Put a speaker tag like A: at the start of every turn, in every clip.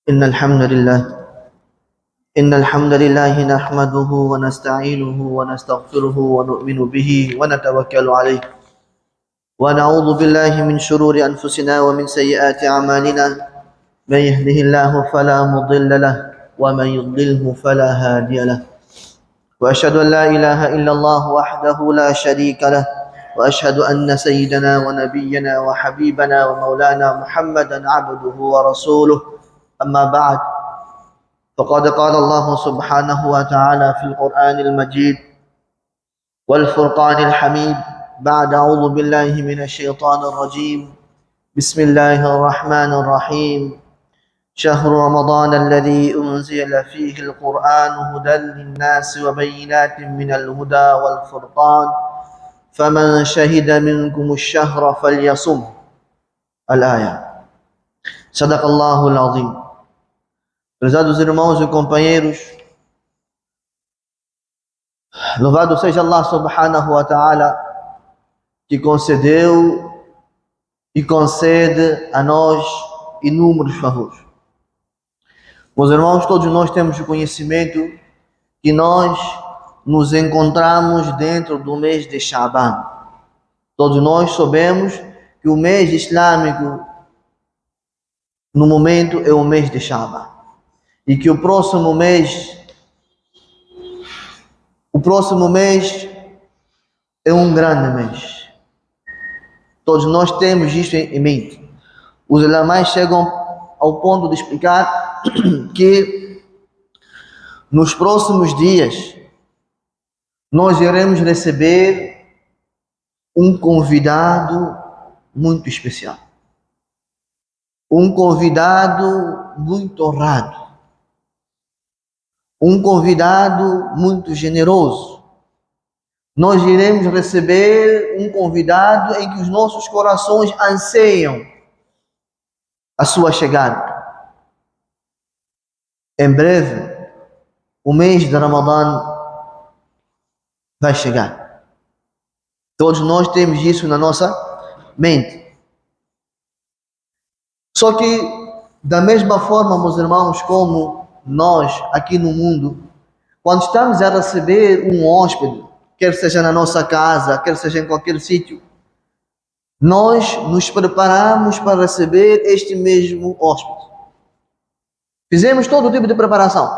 A: إن الحمد لله إن الحمد لله نحمده ونستعينه ونستغفره ونؤمن به ونتوكل عليه ونعوذ بالله من شرور أنفسنا ومن سيئات أعمالنا من يهده الله فلا مضل له ومن يضلله فلا هادي له وأشهد أن لا إله إلا الله وحده لا شريك له وأشهد أن سيدنا ونبينا وحبيبنا ومولانا محمدا عبده ورسوله أما بعد فقد قال الله سبحانه وتعالى في القرآن المجيد والفرقان الحميد بعد أعوذ بالله من الشيطان الرجيم بسم الله الرحمن الرحيم شهر رمضان الذي أنزل فيه القرآن هدى للناس وبينات من الهدى والفرقان فمن شهد منكم الشهر فليصم الآية صدق الله العظيم. Prezados irmãos e companheiros, louvado seja Allah subhanahu wa ta'ala, que concedeu e concede a nós inúmeros favores. Meus irmãos, todos nós temos o conhecimento que nós nos encontramos dentro do mês de Sha'ban. Todos nós sabemos que o mês islâmico, no momento, é o mês de Sha'ban. E que o próximo mês é um grande mês. Todos nós temos isso em mente. Os ulamais chegam ao ponto de explicar que nos próximos dias nós iremos receber um convidado muito especial. Um convidado muito honrado. Um convidado muito generoso. Nós iremos receber um convidado em que os nossos corações anseiam a sua chegada. Em breve, o mês de Ramadã vai chegar. Todos nós temos isso na nossa mente. Só que, da mesma forma, meus irmãos, como nós, aqui no mundo, quando estamos a receber um hóspede, quer seja na nossa casa, quer seja em qualquer sítio, nós nos preparamos para receber este mesmo hóspede. Fizemos todo tipo de preparação,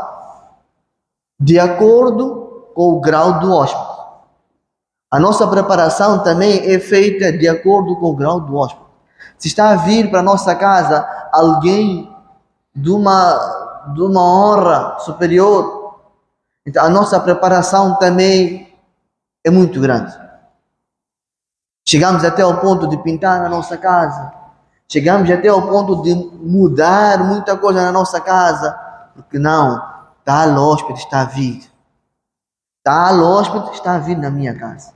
A: de acordo com o grau do hóspede. A nossa preparação também é feita de acordo com o grau do hóspede. Se está a vir para a nossa casa alguém de uma honra superior, então a nossa preparação também é muito grande. Chegamos até ao ponto de pintar na nossa casa, chegamos até ao ponto de mudar muita coisa na nossa casa, porque não, tal hóspede está a vir, tal hóspede está a vir na minha casa,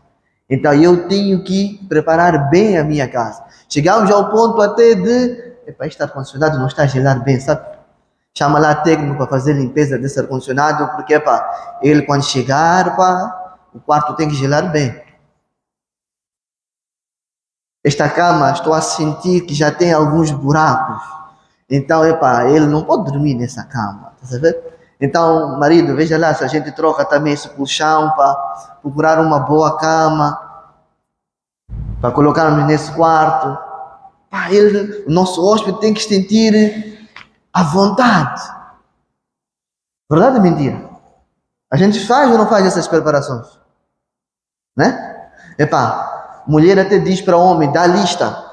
A: então eu tenho que preparar bem a minha casa. Chegamos ao ponto até de, este ar-condicionado não está a gelar bem, sabe? Chama lá técnico para fazer limpeza desse ar-condicionado, porque ele quando chegar, o quarto tem que gelar bem. Esta cama, estou a sentir que já tem alguns buracos. Então, ele não pode dormir nessa cama, tá sabendo? Então, marido, veja lá se a gente troca também esse colchão para procurar uma boa cama, para colocarmos nesse quarto. O nosso hóspede tem que sentir à vontade. Verdade ou mentira? A gente faz ou não faz essas preparações? Né? Mulher até diz para o homem, dá lista.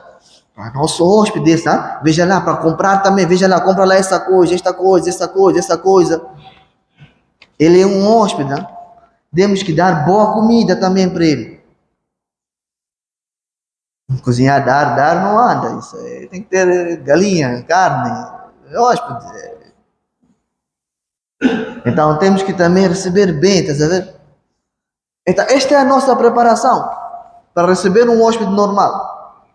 A: Nosso hóspede desse, tá? Veja lá, para comprar também, veja lá, compra lá essa coisa, esta coisa, essa coisa, essa coisa. Ele é um hóspede, né? Temos que dar boa comida também para ele. Cozinhar, dar não anda. Isso tem que ter galinha, carne. Hóspede. Então temos que também receber bem, tá sabendo? Então esta é a nossa preparação para receber um hóspede normal.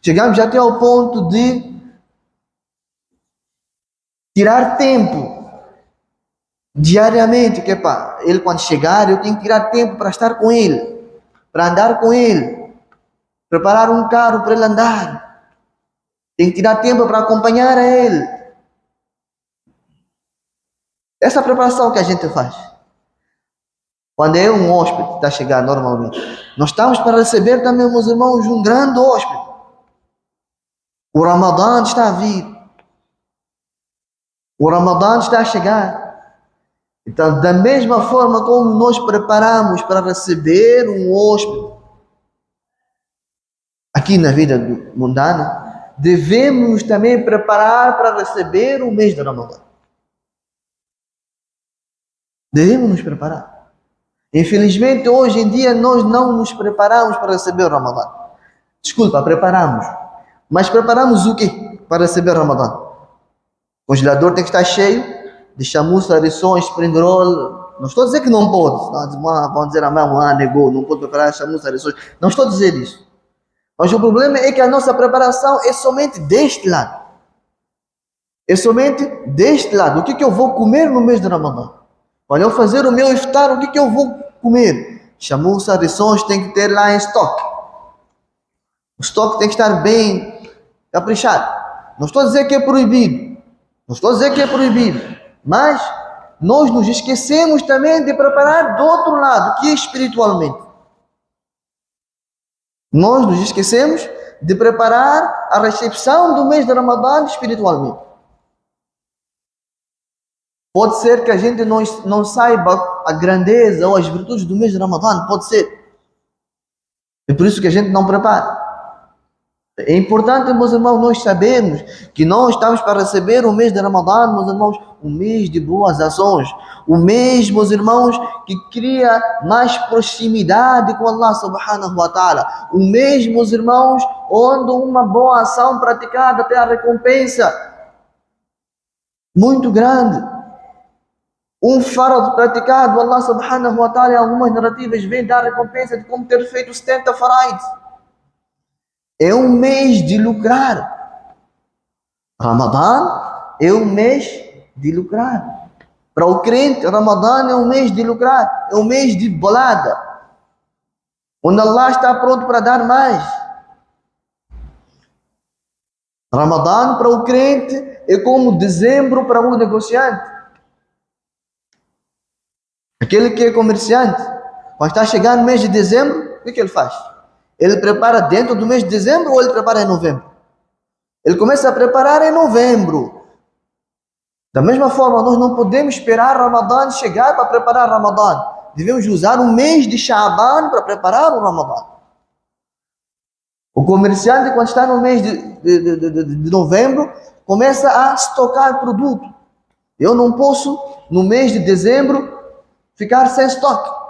A: Chegamos até ao ponto de tirar tempo diariamente, que ele quando chegar eu tenho que tirar tempo para estar com ele, para andar com ele, preparar um carro para ele andar. Tem que tirar tempo para acompanhar a ele. Essa preparação que a gente faz. Quando é um hóspede que está a chegar normalmente, nós estamos para receber também, meus irmãos, um grande hóspede. O Ramadã está a vir. O Ramadã está a chegar. Então, da mesma forma como nós preparamos para receber um hóspede aqui na vida mundana, devemos também preparar para receber o mês de Ramadã. Devemos nos preparar. Infelizmente, hoje em dia, nós não nos preparamos para receber o Ramadã. Desculpa, preparamos. Mas preparamos o quê para receber o Ramadã? O congelador tem que estar cheio de chamuça, rições, spring roll. Não estou a dizer que não pode. Vão dizer, negou, não pode preparar chamuça, rições. Não estou a dizer isso. Mas o problema é que a nossa preparação é somente deste lado. É somente deste lado. O que eu vou comer no mês de Ramadã? Quando eu fazer o meu iftar, o que eu vou comer? Chamuça, rições, tem que ter lá em estoque. O estoque tem que estar bem caprichado. Não estou a dizer que é proibido. Não estou a dizer que é proibido. Mas nós nos esquecemos também de preparar do outro lado, que é espiritualmente. Nós nos esquecemos de preparar a recepção do mês de Ramadã espiritualmente. Pode ser que a gente não saiba a grandeza ou as virtudes do mês de Ramadã, pode ser. É por isso que a gente não prepara. É importante, meus irmãos, nós sabermos que nós estamos para receber o mês de Ramadã, meus irmãos, um mês de boas ações. O mês, meus irmãos, que cria mais proximidade com Allah subhanahu wa ta'ala. O mês, meus irmãos, onde uma boa ação praticada tem a recompensa muito grande. Um farad praticado, Allah subhanahu wa ta'ala, em algumas narrativas, vem dar a recompensa de como ter feito 70 faraids. É um mês de lucrar. Ramadã é um mês de lucrar. Para o crente, Ramadã é um mês de lucrar. É um mês de bolada. Onde Allah está pronto para dar mais. Ramadã para o crente é como dezembro para o negociante. Aquele que é comerciante, quando está chegando no mês de dezembro, o que ele faz? Ele prepara dentro do mês de dezembro ou ele prepara em novembro? Ele começa a preparar em novembro. Da mesma forma, nós não podemos esperar Ramadã chegar para preparar Ramadã. Devemos usar o mês de Sha'ban para preparar o Ramadã. O comerciante, quando está no mês de novembro, começa a estocar produto. Eu não posso, no mês de dezembro, ficar sem estoque.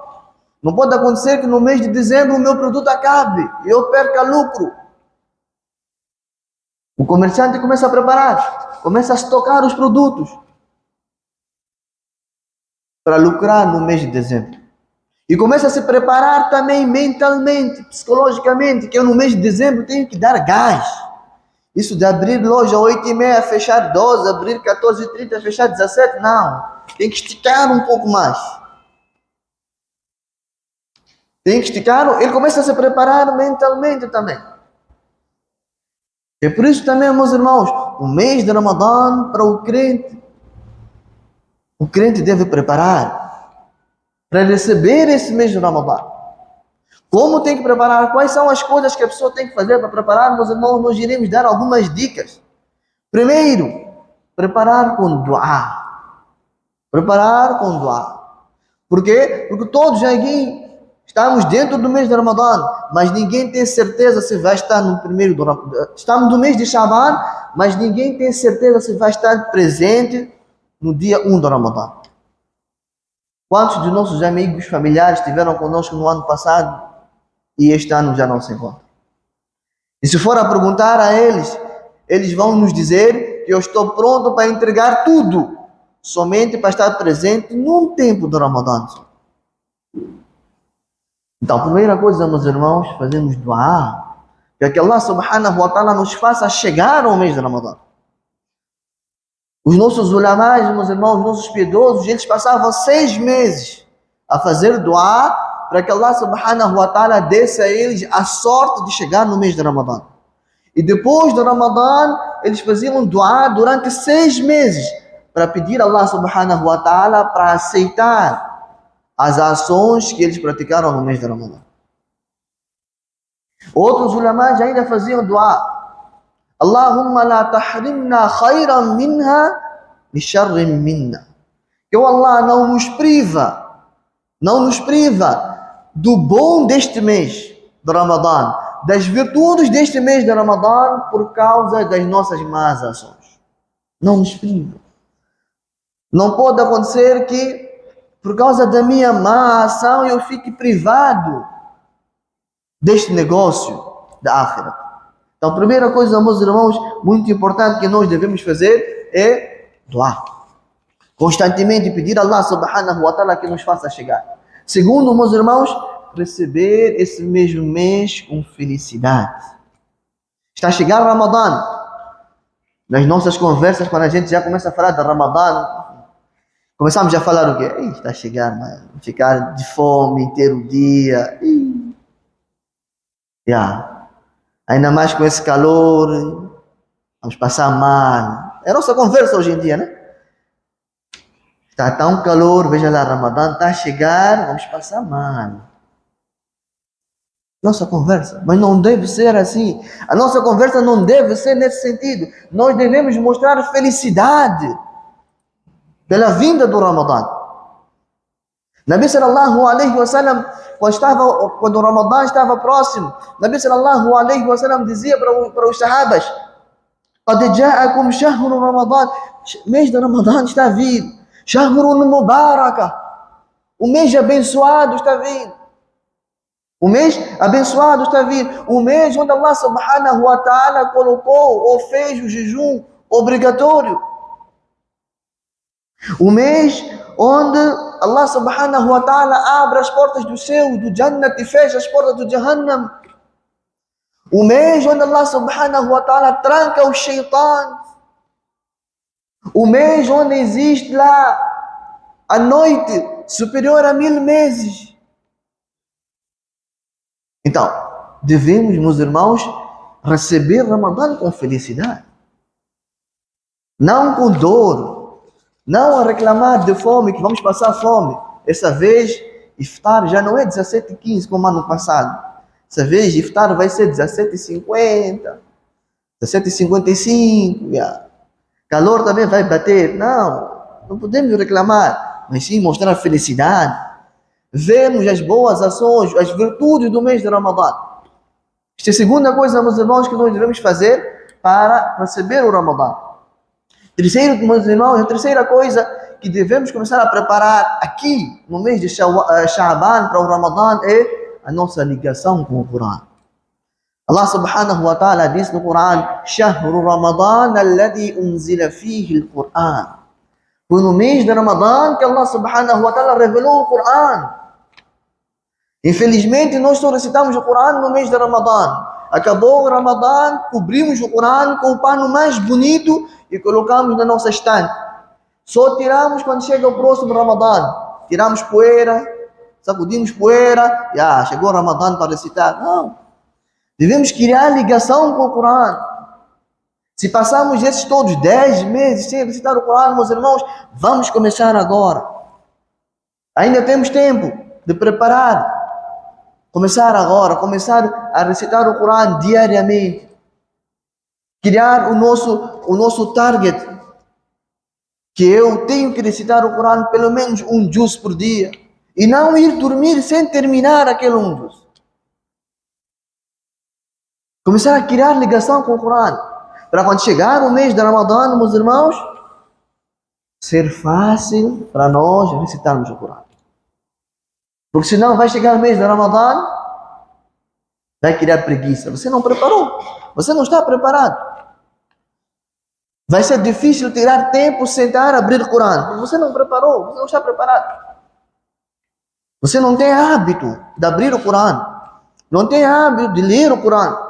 A: Não pode acontecer que no mês de dezembro o meu produto acabe e eu perca lucro. O comerciante começa a preparar, começa a estocar os produtos para lucrar no mês de dezembro. E começa a se preparar também mentalmente, psicologicamente, que eu no mês de dezembro tenho que dar gás. Isso de abrir loja 8h30, fechar 12, abrir 14h30, fechar 17, não. Tem que esticar um pouco mais. Tem que esticar, ele começa a se preparar mentalmente também. É por isso também, meus irmãos, o mês de Ramadã para o crente deve preparar para receber esse mês de Ramadã. Como tem que preparar? Quais são as coisas que a pessoa tem que fazer para preparar? Meus irmãos, nós iremos dar algumas dicas. Primeiro, preparar com dua. Preparar com dua. Por quê? Porque todos aqui estamos dentro do mês de Ramadã, mas ninguém tem certeza se vai estar no primeiro do Ramadã. Estamos no mês de Sha'ban, mas ninguém tem certeza se vai estar presente no dia 1 do Ramadã. Quantos de nossos amigos, familiares estiveram conosco no ano passado e este ano já não se encontram? E se for a perguntar a eles, eles vão nos dizer que eu estou pronto para entregar tudo, somente para estar presente num tempo do Ramadã. Então, a primeira coisa, meus irmãos, fazemos dua, para que Allah subhanahu wa ta'ala nos faça chegar ao mês de Ramadã. Os nossos ulamás, meus irmãos, os nossos piedosos, eles passavam 6 meses a fazer dua para que Allah subhanahu wa ta'ala desse a eles a sorte de chegar no mês de Ramadã. E depois do Ramadã, eles faziam dua durante 6 meses para pedir a Allah subhanahu wa ta'ala para aceitar as ações que eles praticaram no mês de Ramadã. Outros ulamás ainda faziam dua: Allahumma la tahrimna khayran minha li sharrin minna. Que o Allah não nos priva do bom deste mês de Ramadã, das virtudes deste mês de Ramadã, por causa das nossas más ações. Não nos priva. Não pode acontecer que, por causa da minha má ação, eu fique privado deste negócio da Akhirah. Então, a primeira coisa, meus irmãos, muito importante que nós devemos fazer é doar. Constantemente pedir a Allah subhanahu wa ta'ala que nos faça chegar. Segundo, meus irmãos, receber esse mesmo mês com felicidade. Está a chegar Ramadã. Nas nossas conversas, quando a gente já começa a falar de Ramadã, começamos a falar o quê? Está a chegar, mano. Ficar de fome inteiro dia. Ainda mais com esse calor, vamos passar mal. É a nossa conversa hoje em dia, né? Está tão calor, veja lá, Ramadã está a chegar, vamos passar mal. Nossa conversa, mas não deve ser assim. A nossa conversa não deve ser nesse sentido. Nós devemos mostrar felicidade pela vinda do Ramadã. Nabi sallallahu alaihi wasallam, quando o Ramadã estava próximo, Nabi sallallahu alaihi wasallam dizia para os sahabas: قد جاءكم شهر رمضان. Mês de Ramadã está vindo. Shahrun Mubaraka. O mês abençoado está vindo. O mês abençoado está vindo. O mês onde Allah subhanahu wa ta'ala colocou ou fez o jejum obrigatório. O mês onde Allah subhanahu wa ta'ala abre as portas do céu, do Jannat, e fecha as portas do Jahannam. O mês onde Allah subhanahu wa ta'ala tranca o shaitan. O mês onde existe lá a noite superior a 1000 meses. Então, devemos, meus irmãos, receber Ramadã com felicidade. Não com dor. Não a reclamar de fome, que vamos passar fome. Essa vez, iftar já não é 17h15 como ano passado. Essa vez, iftar vai ser 17h50, 17h55. Calor também vai bater. Não podemos reclamar, mas sim mostrar felicidade. Vemos as boas ações, as virtudes do mês de Ramadã. Esta é a segunda coisa, meus irmãos, que nós devemos fazer para receber o Ramadã. Terceiro, meus irmãos, a terceira coisa que devemos começar a preparar aqui no mês de Sha'ban para o Ramadã é a nossa ligação com o Corão. Allah subhanahu wa ta'ala diz no Corão: Shahru Ramadan alladhi unzila fihi al-Quran. Foi no mês de Ramadã que Allah subhanahu wa ta'ala revelou o Corão. Infelizmente, nós só recitamos o Corão no mês de Ramadã. Acabou o Ramadã, cobrimos o Corão com o pano mais bonito e colocamos na nossa estante. Só tiramos quando chega o próximo Ramadã. Tiramos poeira, sacudimos poeira, chegou o Ramadã para recitar. Não. Devemos criar ligação com o Corão. Se passamos esses todos 10 meses sem recitar o Corão, meus irmãos, vamos começar agora. Ainda temos tempo de preparar. Começar agora, começar a recitar o Corão diariamente. Criar o nosso target, que eu tenho que recitar o Corão pelo menos um juz por dia. E não ir dormir sem terminar aquele um juz. Começar a criar ligação com o Corão. Para quando chegar o mês de Ramadã, meus irmãos, ser fácil para nós recitarmos o Corão. Porque senão vai chegar o mês de Ramadã, vai criar preguiça. Você não preparou. Você não está preparado. Vai ser difícil tirar tempo, sentar, abrir o Corão. Você não preparou. Você não está preparado. Você não tem hábito de abrir o Corão. Não tem hábito de ler o Corão.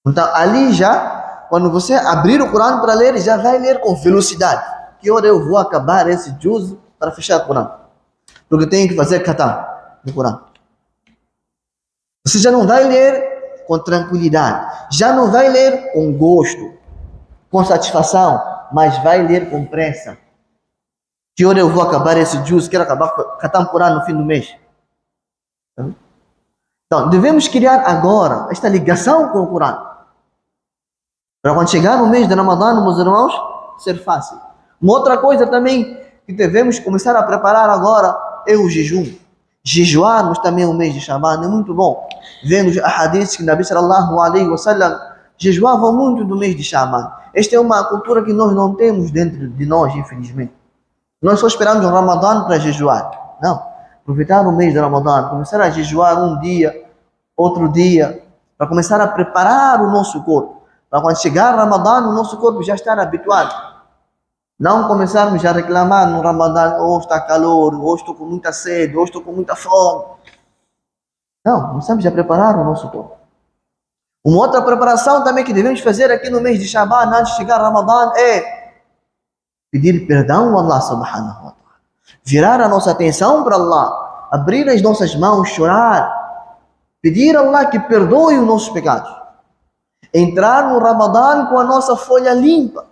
A: Então, ali já, quando você abrir o Corão para ler, já vai ler com velocidade. Que hora eu vou acabar esse juz para fechar o Corão? Porque tenho que fazer khatam no Corão. Você já não vai ler com tranquilidade. Já não vai ler com gosto, com satisfação. mas vai ler com pressa. Que hora eu vou acabar esse jus? Quero acabar com a temporada no fim do mês. Então, devemos criar agora esta ligação com o Corão. Para quando chegar no mês de Ramadã, meus irmãos, ser fácil. Uma outra coisa também que devemos começar a preparar agora é o jejum. Jejuarmos também o mês de Shaban é muito bom. Vemos hadiths que Nabi sallallahu alaihi wasallam jejuava muito do mês de Shaban. Esta é uma cultura que nós não temos dentro de nós, infelizmente. Nós só esperamos o Ramadã para jejuar. Não. Aproveitar o mês de Ramadã, começar a jejuar um dia, outro dia, para começar a preparar o nosso corpo. Para quando chegar Ramadã, o nosso corpo já estar habituado. Não começarmos a reclamar no Ramadã, hoje está calor, hoje estou com muita sede, hoje estou com muita fome. Não, começamos a preparar o nosso corpo. Uma outra preparação também que devemos fazer aqui no mês de Shaban, antes de chegar Ramadã, é pedir perdão a Allah subhanahu wa ta'ala. Virar a nossa atenção para Allah, abrir as nossas mãos, chorar, pedir a Allah que perdoe os nossos pecados. Entrar no Ramadã com a nossa folha limpa.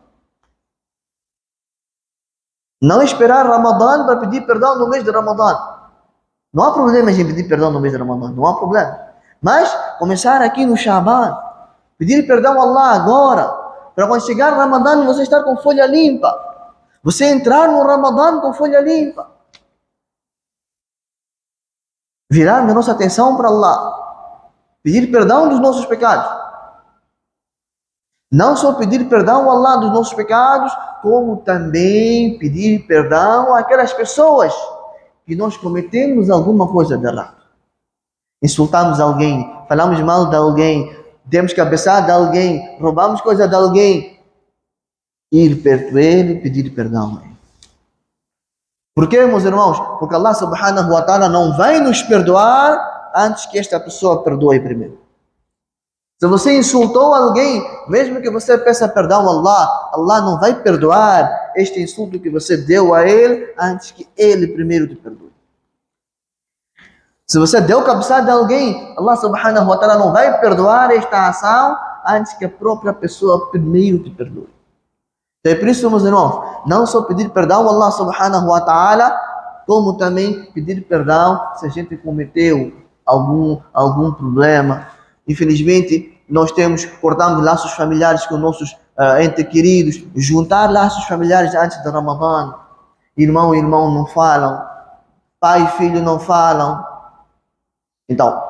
A: Não esperar Ramadã para pedir perdão no mês de Ramadã. Não há problema em pedir perdão no mês de Ramadã, não há problema. Mas começar aqui no Shaban, pedir perdão a Allah agora, para quando chegar Ramadã você estar com folha limpa. Você entrar no Ramadã com folha limpa. Virar a nossa atenção para Allah. Pedir perdão dos nossos pecados. Não só pedir perdão a Allah dos nossos pecados, como também pedir perdão àquelas pessoas que nós cometemos alguma coisa de errado. Insultamos alguém, falamos mal de alguém, demos cabeçada de alguém, roubamos coisa de alguém. Ir perto dele e pedir perdão a ele. Por quê, meus irmãos? Porque Allah subhanahu wa ta'ala não vai nos perdoar antes que esta pessoa perdoe primeiro. Se você insultou alguém, mesmo que você peça perdão a Allah, Allah não vai perdoar este insulto que você deu a ele antes que ele primeiro te perdoe. Se você deu cabeçada a alguém, Allah subhanahu wa ta'ala não vai perdoar esta ação antes que a própria pessoa primeiro te perdoe. Então é por isso, meus irmãos, não só pedir perdão a Allah subhanahu wa ta'ala, como também pedir perdão se a gente cometeu algum problema. Infelizmente, nós cortamos laços familiares com nossos entes queridos, juntar laços familiares antes do Ramadã. Irmão e irmão não falam, pai e filho não falam. Então,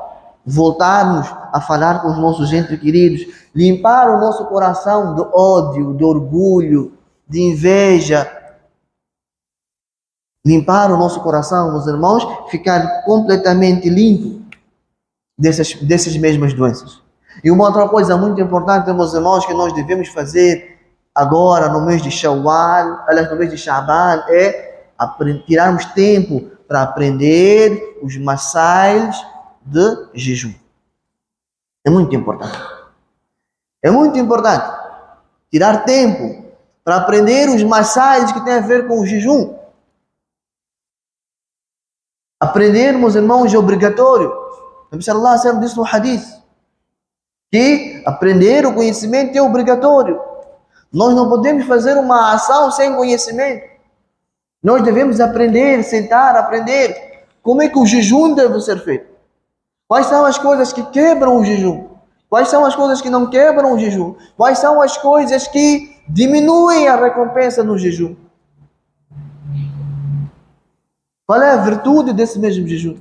A: voltarmos a falar com os nossos entes queridos, limpar o nosso coração do ódio, do orgulho, de inveja. Limpar o nosso coração, meus irmãos, ficar completamente limpo dessas mesmas doenças. E uma outra coisa muito importante, meus irmãos, que nós devemos fazer agora no mês de Shawwal, aliás, no mês de Shaban, é tirarmos tempo para aprender os masails de jejum. É muito importante. É muito importante tirar tempo para aprender os masails que têm a ver com o jejum. Aprender, meus irmãos, é obrigatório. Nabi sallallahu alaihi wasallam disse no hadith que aprender o conhecimento é obrigatório. Nós não podemos fazer uma ação sem conhecimento. Nós devemos aprender, sentar, aprender como é que o jejum deve ser feito. Quais são as coisas que quebram o jejum? Quais são as coisas que não quebram o jejum? Quais são as coisas que diminuem a recompensa no jejum? Qual é a virtude desse mesmo jejum?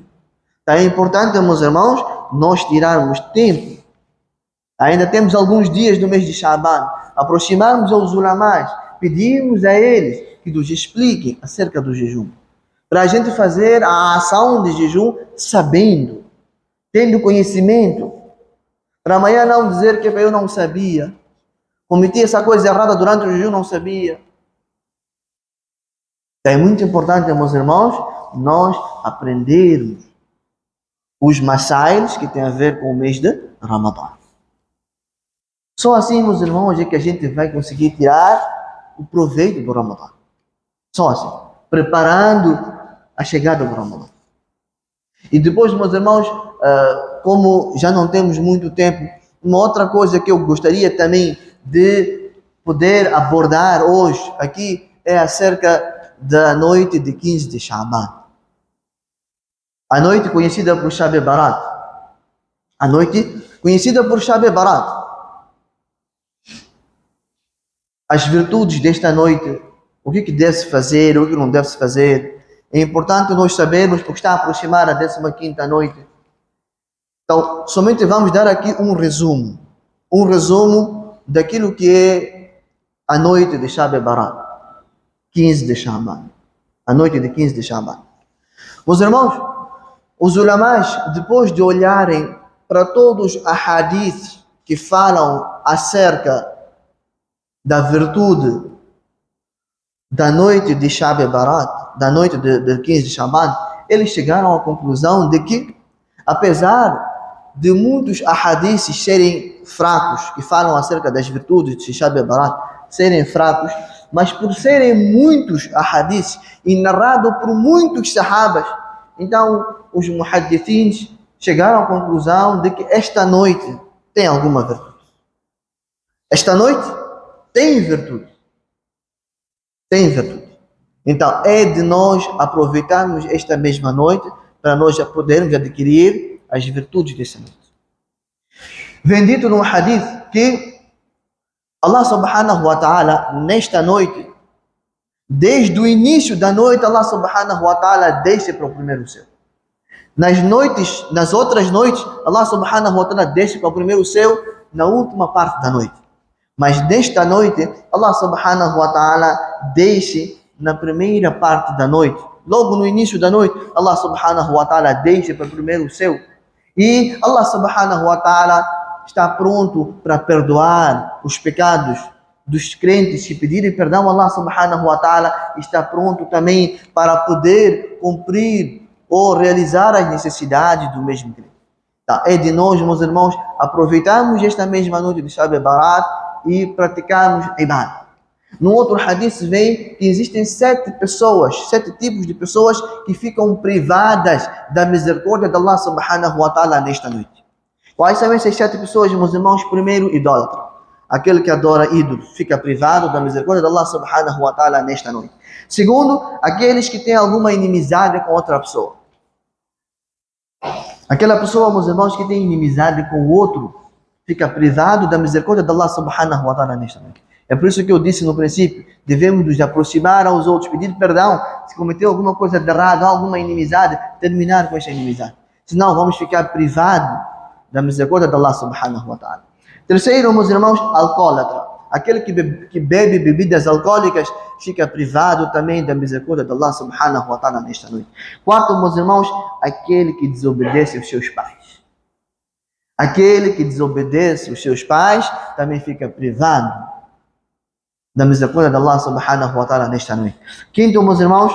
A: Então é importante, meus irmãos, nós tirarmos tempo. Ainda temos alguns dias do mês de Shaban. Aproximarmos aos ulamás, pedirmos a eles que nos expliquem acerca do jejum. Para a gente fazer a ação de jejum sabendo, tendo conhecimento. Para amanhã não dizer que eu não sabia. Cometi essa coisa errada durante o jejum, não sabia. Então é muito importante, meus irmãos, nós aprendermos os masails que têm a ver com o mês de Ramadã. Só assim, meus irmãos, é que a gente vai conseguir tirar o proveito do Ramadã. Só assim, preparando a chegada do Ramadã. E depois, meus irmãos, como já não temos muito tempo, uma outra coisa que eu gostaria também de poder abordar hoje aqui é acerca da noite de 15 de Sha'ban. A noite conhecida por Shab Barat. A noite conhecida por Shab Barat. As virtudes desta noite, o que deve-se fazer, o que não deve-se fazer. É importante nós sabermos, porque está a aproximar a 15ª noite. Então, somente vamos dar aqui um resumo daquilo que é a noite de Shab Barat, 15 de Sha'ban. A noite de 15 de Sha'ban. Meus irmãos, os ulamás, depois de olharem para todos os hadiths que falam acerca da virtude da noite de Shab Barat, da noite de 15 de Sha'ban, eles chegaram à conclusão de que, apesar de muitos ahadiths serem fracos, que falam acerca das virtudes de Shab Barat, serem fracos, mas por serem muitos ahadiths e narrado por muitos sahabas, então os muhaddithins chegaram à conclusão de que esta noite tem alguma virtude. Esta noite tem virtude. Tem virtude. Então é de nós aproveitarmos esta mesma noite para nós já podermos adquirir as virtudes dessa noite. Vem dito no hadith que Allah subhanahu wa ta'ala, nesta noite, desde o início da noite, Allah subhanahu wa ta'ala desce para o primeiro céu. Nas outras noites, Allah subhanahu wa ta'ala desce para o primeiro céu na última parte da noite. Mas nesta noite, Allah subhanahu wa ta'ala desce na primeira parte da noite. Logo no início da noite, Allah subhanahu wa ta'ala desce para o primeiro céu. E Allah subhanahu wa ta'ala está pronto para perdoar os pecados dos crentes que pedirem perdão. Allah subhanahu wa ta'ala está pronto também para poder cumprir ou realizar as necessidades do mesmo crente. Tá? É de nós, meus irmãos, aproveitarmos esta mesma noite de Shab Barat e praticarmos ibadah. No outro hadith vem que existem 7 tipos de pessoas que ficam privadas da misericórdia de Allah subhanahu wa ta'ala nesta noite. Quais são essas 7 pessoas, meus irmãos? Primeiro, idólatra. Aquele que adora ídolos fica privado da misericórdia de Allah subhanahu wa ta'ala nesta noite. Segundo, aqueles que têm alguma inimizade com outra pessoa. Aquela pessoa, meus irmãos, que tem inimizade com o outro, fica privado da misericórdia de Allah subhanahu wa ta'ala nesta noite. É por isso que eu disse no princípio, devemos nos aproximar aos outros, pedir perdão, se cometeu alguma coisa de errado, alguma inimizade, terminar com essa inimizade. Senão vamos ficar privados da misericórdia de Allah subhanahu wa ta'ala. Terceiro, meus irmãos, alcoólatra. Aquele que bebe bebidas alcoólicas fica privado também da misericórdia de Allah subhanahu wa ta'ala nesta noite. Quarto, meus irmãos, aquele que desobedece aos seus pais. Aquele que desobedece aos seus pais também fica privado da misericórdia de Allah subhanahu wa ta'ala nesta noite. Quinto, meus irmãos,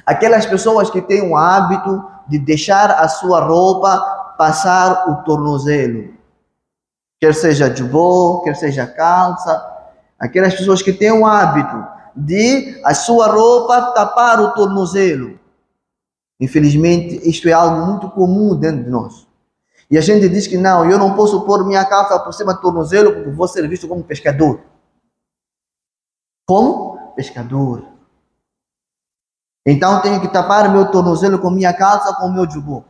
A: aquelas pessoas que têm o hábito de deixar a sua roupa passar o tornozelo. Quer seja jubô, quer seja calça. Aquelas pessoas que têm o hábito de a sua roupa tapar o tornozelo. Infelizmente, isto é algo muito comum dentro de nós. E a gente diz que não, eu não posso pôr minha calça por cima do tornozelo porque vou ser visto como pescador. Como? Pescador. Então tenho que tapar meu tornozelo com minha calça, com meu jubô.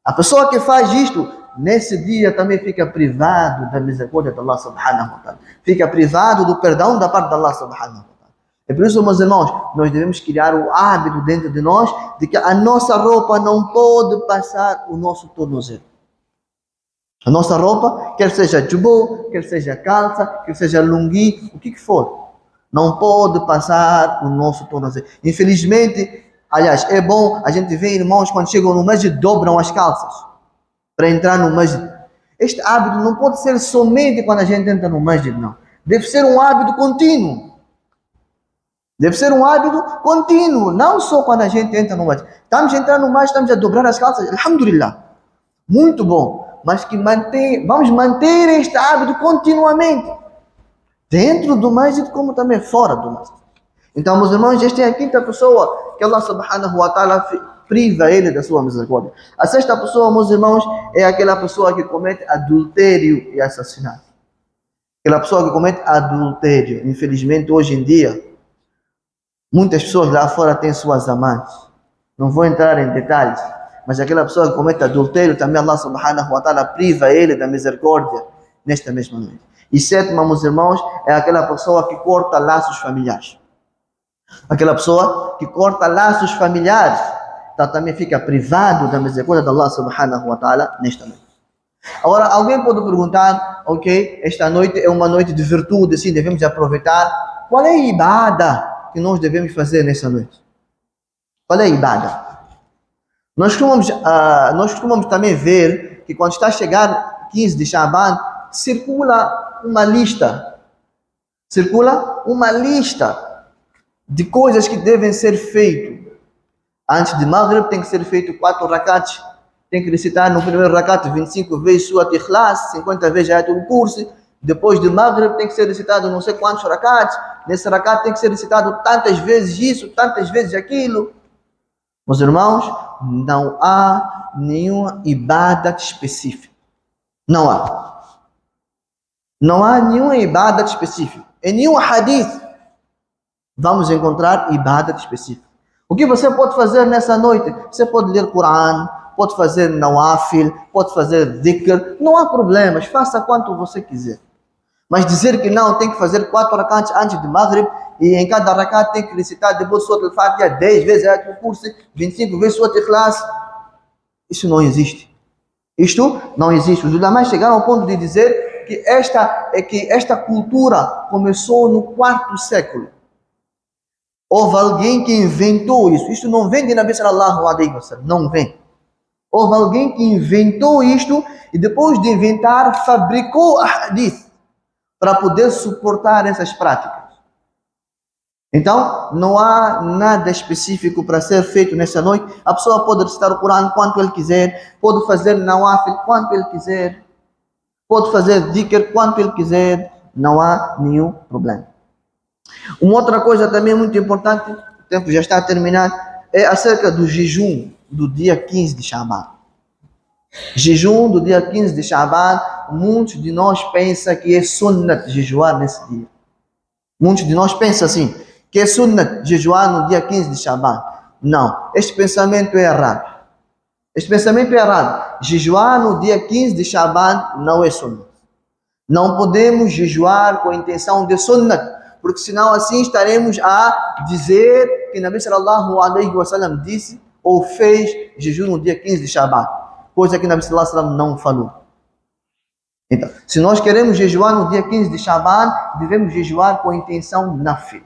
A: A pessoa que faz isto, nesse dia também fica privado da misericórdia de Allah subhanahu wa ta'ala. Fica privado do perdão da parte de Allah subhanahu wa ta'ala. É por isso, meus irmãos, nós devemos criar o hábito dentro de nós de que a nossa roupa não pode passar o nosso tornozelo. A nossa roupa, quer seja jubô, quer seja calça, quer seja lungui, o que for, não pode passar o nosso tornozelo. Infelizmente, aliás, é bom a gente ver irmãos quando chegam no masjid dobram as calças para entrar no masjid. Este hábito não pode ser somente quando a gente entra no masjid, não. Deve ser um hábito contínuo. Deve ser um hábito contínuo, não só quando a gente entra no masjid. Estamos a entrar no masjid, estamos a dobrar as calças, alhamdulillah. Muito bom. Mas que vamos manter este hábito continuamente. Dentro do masjid como também fora do masjid. Então, meus irmãos, esta é a quinta pessoa que Allah subhanahu wa ta'ala priva ele da sua misericórdia. A sexta pessoa, meus irmãos, é aquela pessoa que comete adultério e assassinato. Aquela pessoa que comete adultério, infelizmente hoje em dia, muitas pessoas lá fora têm suas amantes. Não vou entrar em detalhes, mas aquela pessoa que comete adultério, também Allah subhanahu wa ta'ala priva ele da misericórdia nesta mesma noite. E sétima, meus irmãos, é aquela pessoa que corta laços familiares. Aquela pessoa que corta laços familiares, então também fica privado da misericórdia de Allah subhanahu wa ta'ala nesta noite. Agora, alguém pode perguntar, ok, esta noite é uma noite de virtude, sim, devemos aproveitar. Qual é a ibada que nós devemos fazer nessa noite? Qual é a ibada? Nós costumamos também ver que quando está a chegar 15 de Shaban, circula uma lista de coisas que devem ser feitas. Antes de Maghrib tem que ser feito 4 rakats. Tem que recitar no primeiro rakat 25 vezes Surat Ikhlas, 50 vezes Ayatul Kursi. Depois de Maghrib tem que ser recitado não sei quantos rakats. Nesse rakat tem que ser recitado tantas vezes isso, tantas vezes aquilo. Meus irmãos, não há nenhuma ibadat específica. Não há. Não há nenhuma ibadat específica. Em nenhum hadith vamos encontrar ibadat específica. O que você pode fazer nessa noite? Você pode ler Quran, pode fazer nawafil, pode fazer dhikr, não há problemas, faça quanto você quiser. Mas dizer que não, tem que fazer 4 rakats antes de Maghrib, e em cada rakat tem que recitar depois Surat al-Fatiha 10 vezes Ayatul Kursi, 25 vezes Surat Ikhlas, isso não existe. Isto não existe. Os ulamás chegaram ao ponto de dizer que esta cultura começou no 4º século. Houve alguém que inventou isso. Isto não vem de Nabi sallallahu alaihi wasallam, não vem. Houve alguém que inventou isto e depois de inventar, fabricou a hadith para poder suportar essas práticas. Então, não há nada específico para ser feito nessa noite. A pessoa pode recitar o Corão quanto ele quiser, pode fazer nawafil quanto ele quiser, pode fazer dhikr quanto ele quiser, não há nenhum problema. Uma outra coisa também muito importante, o tempo já está a terminar, é acerca do jejum do dia 15 de Shaban. Jejum do dia 15 de Shaban, muitos de nós pensam que é sunnat jejuar nesse dia. Muitos de nós pensam assim, que é sunnat jejuar no dia 15 de Shaban. Não, este pensamento é errado. Este pensamento é errado. Jejuar no dia 15 de Shaban não é sunnat. Não podemos jejuar com a intenção de sunnat, porque senão assim estaremos a dizer que Nabi sallallahu alaihi wasallam disse ou fez jejum no dia 15 de Shaban, coisa que Nabi sallallahu alaihi wasallam não falou. Então, se nós queremos jejuar no dia 15 de Shaban, devemos jejuar com a intenção nafil.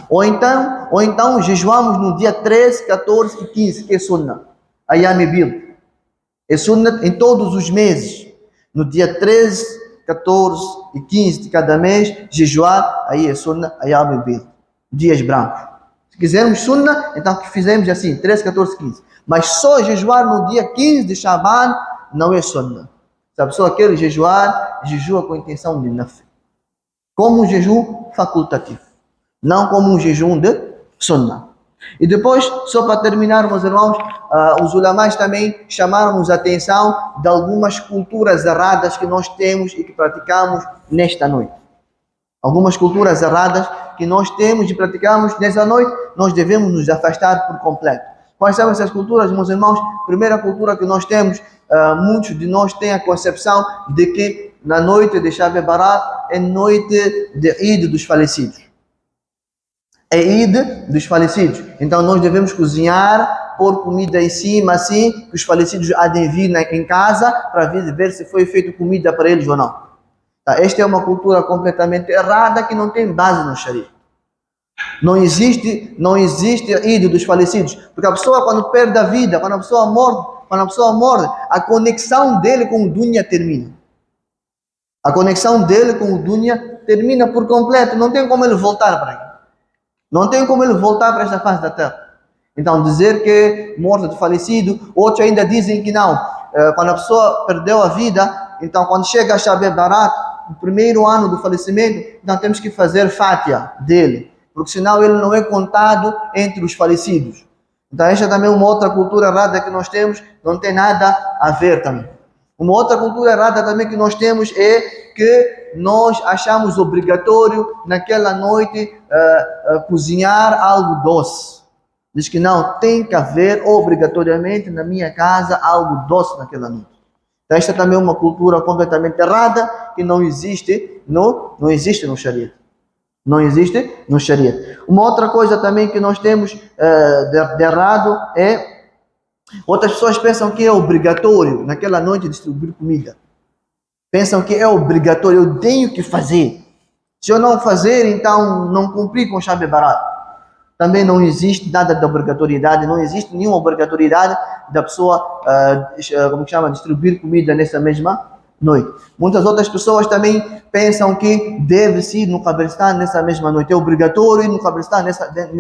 A: Ou então jejuamos no dia 13, 14 e 15, que é sunnah, Ayam Bid. É sunnah em todos os meses. No dia 13, 14 e 15 de cada mês, jejuar, aí é sunnah, Ayam Bid, dias brancos. Se quisermos sunnah, então que fizemos assim, 13, 14 e 15. Mas só jejuar no dia 15 de Shaban não é sunnah. Se a pessoa quer jejuar, jejua com a intenção de nafil. Como um jejum facultativo, não como um jejum de sunnah. E depois, só para terminar, meus irmãos, os ulamás também chamaram-nos a atenção de algumas culturas erradas que nós temos e que praticamos nesta noite. Algumas culturas erradas que nós temos e praticamos nesta noite, nós devemos nos afastar por completo. Quais são essas culturas, meus irmãos? Primeira cultura que nós temos, muitos de nós têm a concepção de que na noite de Shab Barat é noite de Eid dos falecidos. É Eid dos falecidos. Então nós devemos cozinhar, pôr comida em cima, assim, que os falecidos há de vir em casa para ver se foi feita comida para eles ou não. Tá? Esta é uma cultura completamente errada que não tem base no Sharia. Não existe Eid dos falecidos. Porque a pessoa quando perde a vida, quando a pessoa morre, a conexão dele com o dunya termina. A conexão dele com o dunya termina por completo. Não tem como ele voltar para aqui. Não tem como ele voltar para esta face da terra. Então dizer que morte de falecido, outros ainda dizem que não. Quando a pessoa perdeu a vida, então quando chega a Shab Barat, no primeiro ano do falecimento, então temos que fazer Fatiha dele. Porque senão ele não é contado entre os falecidos. Então esta também é uma outra cultura errada que nós temos, não tem nada a ver também. Uma outra cultura errada também que nós temos é que nós achamos obrigatório naquela noite cozinhar algo doce. Diz que não, tem que haver obrigatoriamente na minha casa algo doce naquela noite. Então esta também é uma cultura completamente errada que não existe não existe no Sharia. Não existe no Sharia. Uma outra coisa também que nós temos de errado é outras pessoas pensam que é obrigatório naquela noite distribuir comida. Pensam que é obrigatório, eu tenho que fazer. Se eu não fazer, então não cumpri com o Shab Barat. Também não existe nada de obrigatoriedade, não existe nenhuma obrigatoriedade da pessoa, como que chama, distribuir comida nessa mesma noite. Muitas outras pessoas também pensam que deve-se ir no Qabristan nessa mesma noite. É obrigatório ir no Qabristan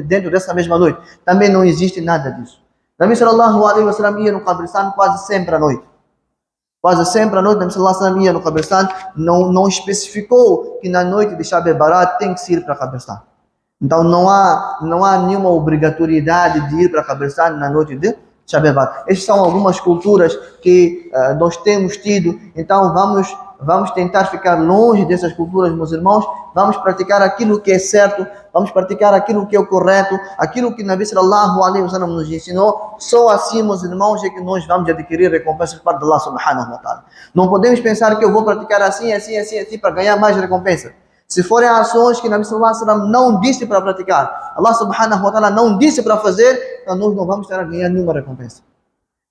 A: dentro dessa mesma noite. Também não existe nada disso. Nabi sallallahu alaihi wasallam ia no Qabristan quase sempre à noite. Quase sempre à noite, Nabi sallallahu alaihi wasallam ia no Qabristan, não especificou que na noite de Shab Barat tem que se ir para o Qabristan. Então não há nenhuma obrigatoriedade de ir para o Qabristan na noite de Shab Barat. Estas são algumas culturas que nós temos tido, então vamos tentar ficar longe dessas culturas, meus irmãos. Vamos praticar aquilo que é certo, vamos praticar aquilo que é o correto, aquilo que Nabi sallallahu alaihi wasallam nos ensinou. Só assim, meus irmãos, é que nós vamos adquirir recompensas para Allah subhanahu wa ta'ala. Não podemos pensar que eu vou praticar assim para ganhar mais recompensa. Se forem ações que Nabi sallallahu alaihi wasallam não disse para praticar, Allah subhanahu wa ta'ala não disse para fazer, então nós não vamos estar a ganhar nenhuma recompensa.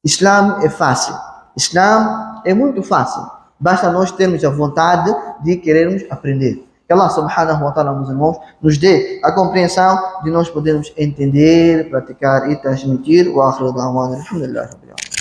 A: Islam é fácil. Islam é muito fácil. Basta nós termos a vontade de querermos aprender. Que Allah subhanahu wa ta'ala, meus irmãos, nos dê a compreensão de nós podermos entender, praticar e transmitir. Wa akhiru da'wana alhamdulillah rabbil alamin.